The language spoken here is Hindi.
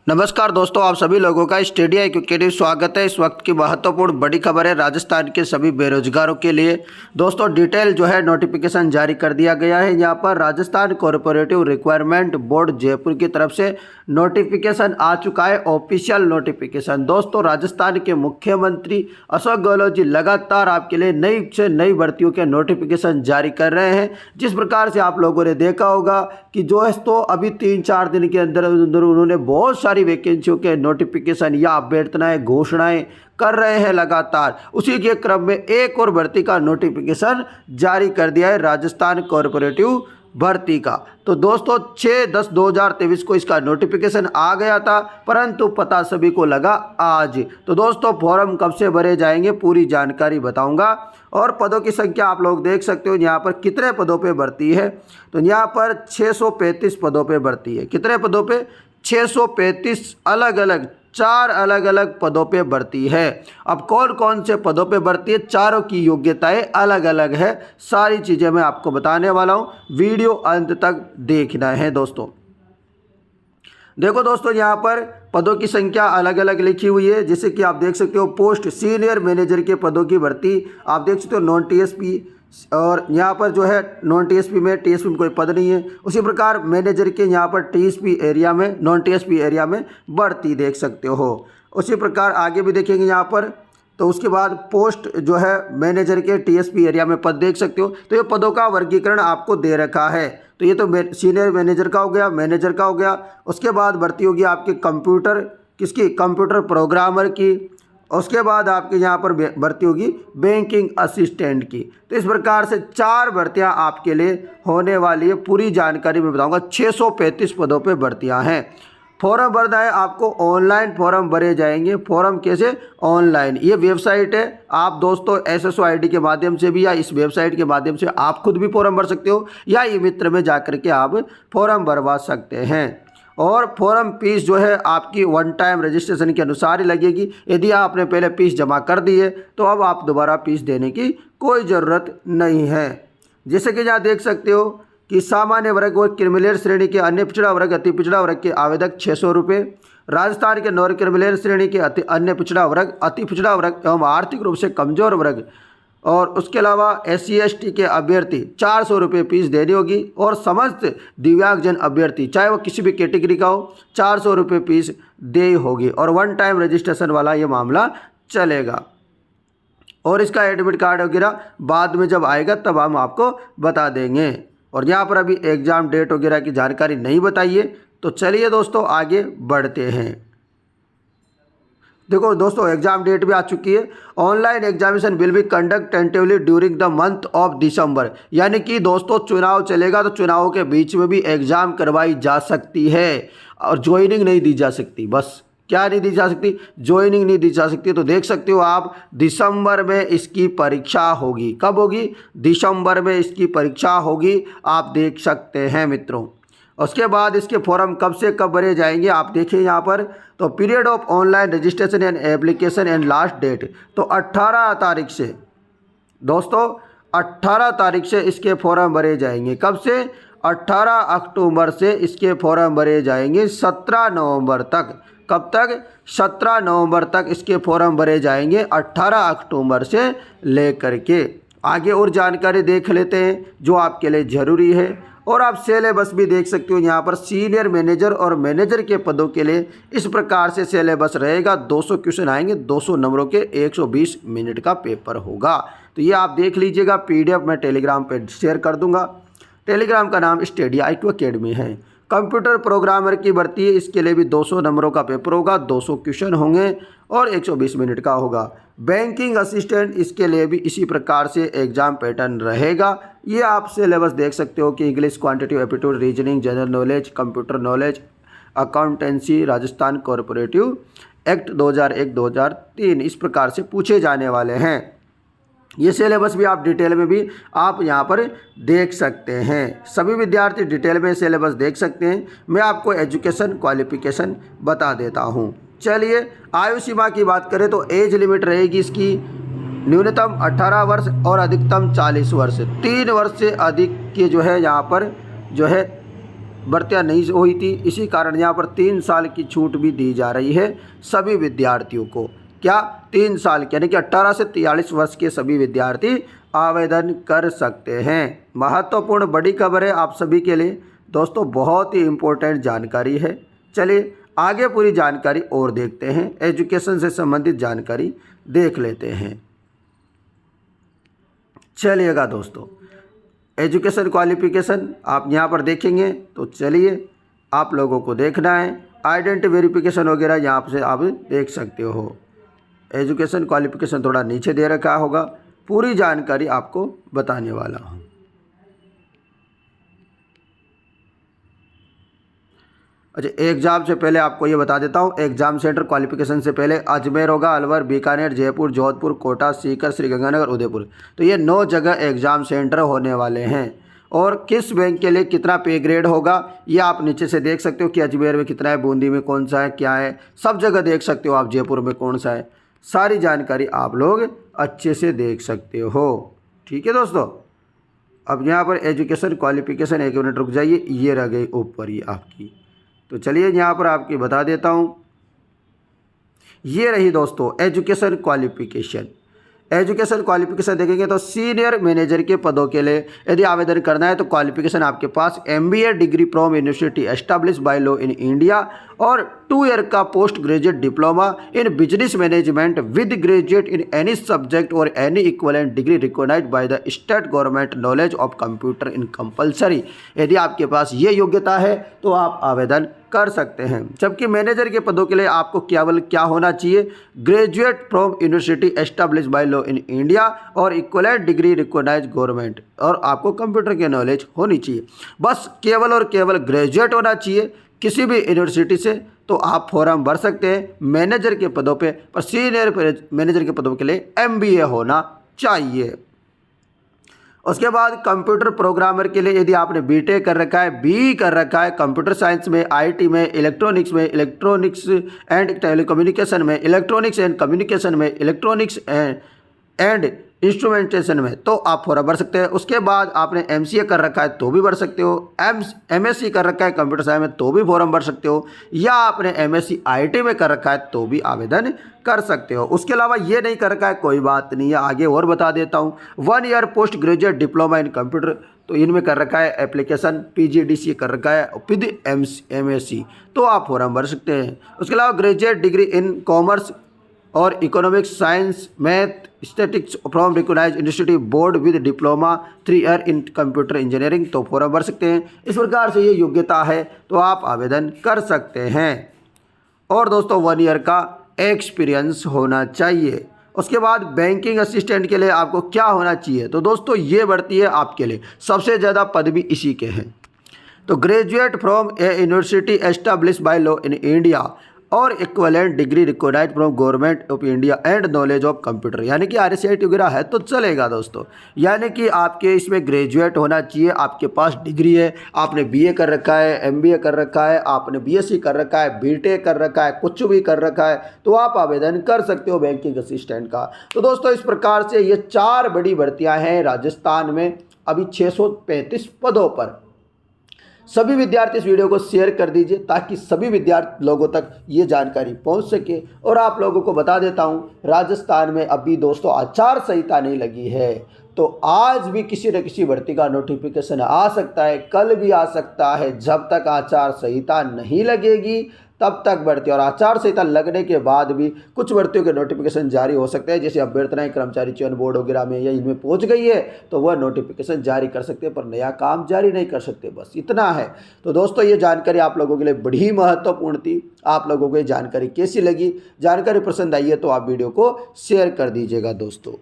नमस्कार दोस्तों, आप सभी लोगों का स्टडी एजुकेटिव स्वागत है। इस वक्त की महत्वपूर्ण बड़ी खबर है राजस्थान के सभी बेरोजगारों के लिए। दोस्तों डिटेल जो है नोटिफिकेशन जारी कर दिया गया है। यहाँ पर Rajasthan corporative requirement board Jaipur की तरफ से नोटिफिकेशन आ चुका है, ऑफिशियल नोटिफिकेशन। दोस्तों राजस्थान के मुख्यमंत्री अशोक गहलोत जी लगातार आपके लिए नई से नई भर्तियों के नोटिफिकेशन जारी कर रहे हैं। जिस प्रकार से आप लोगों ने देखा होगा कि जो है तो अभी 3-4 दिन के अंदर उन्होंने बहुत सारी वैकेंसियों के नोटिफिकेशन या अभ्यर्थनाएं घोषणाएं कर रहे हैं लगातार। उसी के क्रम में एक और भर्ती का नोटिफिकेशन जारी कर दिया है राजस्थान कॉरपोरेटिव भर्ती का। तो दोस्तों 6/10/2023 को इसका नोटिफिकेशन आ गया था, परंतु पता सभी को लगा आज। तो दोस्तों फॉर्म कब से भरे जाएंगे पूरी जानकारी बताऊंगा। और पदों की संख्या आप लोग देख सकते हो यहाँ पर कितने पदों पे भर्ती है। तो यहाँ पर 635 पदों पे भर्ती है। कितने पदों पे? 635 अलग अलग 4 अलग अलग पदों पे भर्ती है। अब कौन कौन से पदों पे भर्ती है, चारों की योग्यताएं अलग अलग है। सारी चीज़ें मैं आपको बताने वाला हूं, वीडियो अंत तक देखना है दोस्तों। देखो दोस्तों यहाँ पर पदों की संख्या अलग अलग लिखी हुई है। जैसे कि आप देख सकते हो पोस्ट सीनियर मैनेजर के पदों की भर्ती आप देख सकते हो नॉन टीएसपी, और यहाँ पर जो है नॉन टीएसपी में टीएसपी में कोई पद नहीं है। उसी प्रकार मैनेजर के यहाँ पर टीएसपी एरिया में नॉन टीएसपी एरिया में भर्ती देख सकते हो। उसी प्रकार आगे भी देखेंगे यहाँ पर। तो उसके बाद पोस्ट जो है मैनेजर के टीएसपी एरिया में पद देख सकते हो। तो ये पदों का वर्गीकरण आपको दे रखा है। तो ये तो सीनियर मैनेजर का हो गया, मैनेजर का हो गया। उसके बाद भर्ती होगी आपके कंप्यूटर किसकी, कंप्यूटर प्रोग्रामर की। उसके बाद आपके यहाँ पर भर्ती होगी बैंकिंग असिस्टेंट की। तो इस प्रकार से 4 भर्तियाँ आपके लिए होने वाली है। पूरी जानकारी मैं बताऊँगा। 635 पदों पे भर्तियाँ हैं। फॉर्म भरना है आपको, ऑनलाइन फॉर्म भरे जाएंगे। फॉर्म कैसे? ऑनलाइन। ये वेबसाइट है, आप दोस्तों SSO ID के माध्यम से भी या इस वेबसाइट के माध्यम से आप खुद भी फॉर्म भर सकते हो, या ई मित्र में जाकर के आप फॉर्म भरवा सकते हैं। और फॉर्म फीस जो है आपकी वन टाइम रजिस्ट्रेशन के अनुसार ही लगेगी। यदि आपने पहले फीस जमा कर दी है तो अब आप दोबारा फीस देने की कोई ज़रूरत नहीं है। जैसे कि यहाँ देख सकते हो कि सामान्य वर्ग और क्रिमिनल श्रेणी के अन्य पिछड़ा वर्ग अति पिछड़ा वर्ग के आवेदक 600 रुपये, राजस्थान के नॉन क्रिमिनल श्रेणी के अन्य पिछड़ा वर्ग अति पिछड़ा वर्ग एवं आर्थिक रूप से कमजोर वर्ग और उसके अलावा SC/ST के अभ्यर्थी 400 रुपये फीस देनी होगी। और समस्त दिव्यांगजन अभ्यर्थी चाहे वो किसी भी कैटेगरी का हो 400 रुपये फीस दे होगी। और वन टाइम रजिस्ट्रेशन वाला ये मामला चलेगा। और इसका एडमिट कार्ड वगैरह बाद में जब आएगा तब हम आपको बता देंगे। और यहाँ पर अभी एग्ज़ाम डेट वगैरह की जानकारी नहीं बताई है। तो चलिए दोस्तों आगे बढ़ते हैं। देखो दोस्तों एग्जाम डेट भी आ चुकी है। Online examination will be conduct tentatively during the month of December. यानी कि दोस्तों चुनाव चलेगा तो चुनावों के बीच में भी एग्जाम करवाई जा सकती है और ज्वाइनिंग नहीं दी जा सकती। बस क्या नहीं दी जा सकती? ज्वाइनिंग नहीं दी जा सकती। तो देख सकते हो आप दिसंबर में इसकी परीक्षा होगी। कब होगी? दिसंबर में इसकी परीक्षा होगी, आप देख सकते हैं मित्रों। उसके बाद इसके फॉर्म कब से कब भरे जाएंगे आप देखिए यहाँ पर। तो period of online registration and application and last date, तो 18 तारीख से दोस्तों 18 तारीख से इसके फॉर्म भरे जाएंगे। कब से? 18 अक्टूबर से इसके फॉर्म भरे जाएंगे 17 नवंबर तक। कब तक? 17 नवंबर तक इसके फॉर्म भरे जाएंगे, 18 अक्टूबर से लेकर के। आगे और जानकारी देख लेते हैं जो आपके लिए ज़रूरी है। और आप सिलेबस भी देख सकते हो यहाँ पर। सीनियर मैनेजर और मैनेजर के पदों के लिए इस प्रकार से सिलेबस रहेगा। 200 क्वेश्चन आएंगे, 200 नंबरों के, 120 मिनट का पेपर होगा। तो ये आप देख लीजिएगा। PDF मैं टेलीग्राम पे शेयर कर दूंगा। टेलीग्राम का नाम स्टडी IQ अकेडमी है। कंप्यूटर प्रोग्रामर की भर्ती है, इसके लिए भी 200 नंबरों का पेपर होगा, 200 क्वेश्चन होंगे और 120 मिनट का होगा। बैंकिंग असिस्टेंट, इसके लिए भी इसी प्रकार से एग्जाम पैटर्न रहेगा। ये आप सिलेबस देख सकते हो कि English, quantitative aptitude, reasoning, general knowledge, computer knowledge, accountancy, Rajasthan corporative act 2001-2003 इस प्रकार से पूछे जाने वाले हैं। ये सिलेबस भी आप डिटेल में भी आप यहाँ पर देख सकते हैं। सभी विद्यार्थी डिटेल में सिलेबस देख सकते हैं। मैं आपको एजुकेशन क्वालिफिकेशन बता देता हूँ। चलिए आयु सीमा की बात करें तो एज लिमिट रहेगी इसकी न्यूनतम 18 वर्ष और अधिकतम 40 वर्ष। 3 वर्ष से अधिक के जो है यहाँ पर जो है भर्तियां नहीं हुई थी, इसी कारण यहाँ पर 3 साल की छूट भी दी जा रही है सभी विद्यार्थियों को। क्या 3 साल यानी कि 18 से 43 वर्ष के सभी विद्यार्थी आवेदन कर सकते हैं। महत्वपूर्ण बड़ी खबर है आप सभी के लिए दोस्तों, बहुत ही इम्पोर्टेंट जानकारी है। चलिए आगे पूरी जानकारी और देखते हैं, एजुकेशन से संबंधित जानकारी देख लेते हैं। चलिएगा दोस्तों, एजुकेशन क्वालिफिकेशन आप यहाँ पर देखेंगे तो चलिए आप लोगों को देखना है, आइडेंटिटी वेरिफिकेशन वगैरह यहाँ से आप देख सकते हो। एजुकेशन क्वालिफिकेशन थोड़ा नीचे दे रखा होगा, पूरी जानकारी आपको बताने वाला हूँ। अच्छा, एग्ज़ाम से पहले आपको ये बता देता हूँ, एग्ज़ाम सेंटर क्वालिफिकेशन से पहले अजमेर होगा, अलवर, बीकानेर, जयपुर, जोधपुर, कोटा, सीकर, श्रीगंगानगर, उदयपुर। तो ये 9 जगह एग्ज़ाम सेंटर होने वाले हैं। और किस बैंक के लिए कितना पे ग्रेड होगा ये आप नीचे से देख सकते हो कि अजमेर में कितना है, बूंदी में कौन सा है, क्या है, सब जगह देख सकते हो आप, जयपुर में कौन सा है, सारी जानकारी आप लोग अच्छे से देख सकते हो। ठीक है दोस्तों, अब यहाँ पर एजुकेशन क्वालिफिकेशन, 1 मिनट रुक जाइए, ये रह गई ऊपर ये आपकी। तो चलिए यहाँ पर आपकी बता देता हूँ, ये रही दोस्तों एजुकेशन क्वालिफिकेशन। एजुकेशन क्वालिफिकेशन देखेंगे तो सीनियर मैनेजर के पदों के लिए यदि आवेदन करना है तो क्वालिफिकेशन आपके पास MBA degree from university established by law in India और 2 ईयर का post graduate diploma in business management with graduate in any subject और any equivalent degree recognised by the state government, knowledge of computer in compulsory. यदि आपके पास ये योग्यता है तो आप आवेदन कर सकते हैं। जबकि मैनेजर के पदों के लिए आपको केवल क्या होना चाहिए, graduate from university established by law in India और इक्विवेलेंट डिग्री रिकॉग्नाइज्ड गवर्नमेंट, और आपको कंप्यूटर की नॉलेज होनी चाहिए। बस केवल और केवल ग्रेजुएट होना चाहिए किसी भी यूनिवर्सिटी से, तो आप फॉर्म भर सकते हैं मैनेजर के पदों पे। पर सीनियर मैनेजर के पदों के लिए MBA होना चाहिए। उसके बाद कंप्यूटर प्रोग्रामर के लिए यदि आपने BTech कर रखा है, BE कर रखा है, कंप्यूटर साइंस में, IT में, इलेक्ट्रॉनिक्स एंड टेलीकम्युनिकेशन में, इलेक्ट्रॉनिक्स एंड कम्युनिकेशन में, इलेक्ट्रॉनिक्स एंड इंस्ट्रूमेंटेशन में, तो आप फॉर्म भर सकते हैं। उसके बाद आपने MCA कर रखा है तो भी भर सकते हो, MSc कर रखा है कंप्यूटर साइंस में तो भी फॉर्म भर सकते हो, या आपने MSc IT में कर रखा है तो भी आवेदन कर सकते हो। उसके अलावा ये नहीं कर रखा है कोई बात नहीं है, आगे और बता देता हूँ। 1 ईयर पोस्ट ग्रेजुएट डिप्लोमा इन कंप्यूटर, तो इनमें कर रखा है एप्लीकेशन, PGDCA कर रखा है विद MSc, तो आप फॉर्म भर सकते हैं। उसके अलावा ग्रेजुएट डिग्री इन कॉमर्स और economics, science, math, statics from recognized institute board with diploma 3 year in computer engineering, तो फॉर्म भर सकते हैं। इस प्रकार से ये योग्यता है तो आप आवेदन कर सकते हैं। और दोस्तों 1 ईयर का एक्सपीरियंस होना चाहिए। उसके बाद बैंकिंग असिस्टेंट के लिए आपको क्या होना चाहिए, तो दोस्तों ये बढ़ती है आपके लिए, सबसे ज़्यादा पद भी इसी के हैं। तो graduate from a university established by law in India और equivalent degree recognised from government of India and knowledge of computer, यानी कि RCIT वगैरह है तो चलेगा दोस्तों। यानी कि आपके इसमें ग्रेजुएट होना चाहिए, आपके पास डिग्री है, आपने BA कर रखा है, MBA कर रखा है, आपने BSc कर रखा है, BTech कर रखा है, कुछ भी कर रखा है, तो आप आवेदन कर सकते हो बैंकिंग असिस्टेंट का। तो दोस्तों इस प्रकार से ये 4 बड़ी भर्तियाँ हैं राजस्थान में, अभी 635 पदों पर। सभी विद्यार्थी इस वीडियो को शेयर कर दीजिए ताकि सभी विद्यार्थी लोगों तक ये जानकारी पहुंच सके। और आप लोगों को बता देता हूं, राजस्थान में अभी दोस्तों आचार संहिता नहीं लगी है, तो आज भी किसी न किसी भर्ती का नोटिफिकेशन आ सकता है, कल भी आ सकता है। जब तक आचार संहिता नहीं लगेगी तब तक भर्ती, और आचार संहिता लगने के बाद भी कुछ भर्तियों के नोटिफिकेशन जारी हो सकते हैं। जैसे अभ्यर्थनाएं कर्मचारी चयन बोर्ड वगैरह में या इनमें पहुंच गई है तो वह नोटिफिकेशन जारी कर सकते हैं, पर नया काम जारी नहीं कर सकते, बस इतना है। तो दोस्तों ये जानकारी आप लोगों के लिए बड़ी महत्वपूर्ण थी। आप लोगों को ये जानकारी कैसी लगी, जानकारी पसंद आई है तो आप वीडियो को शेयर कर दीजिएगा दोस्तों।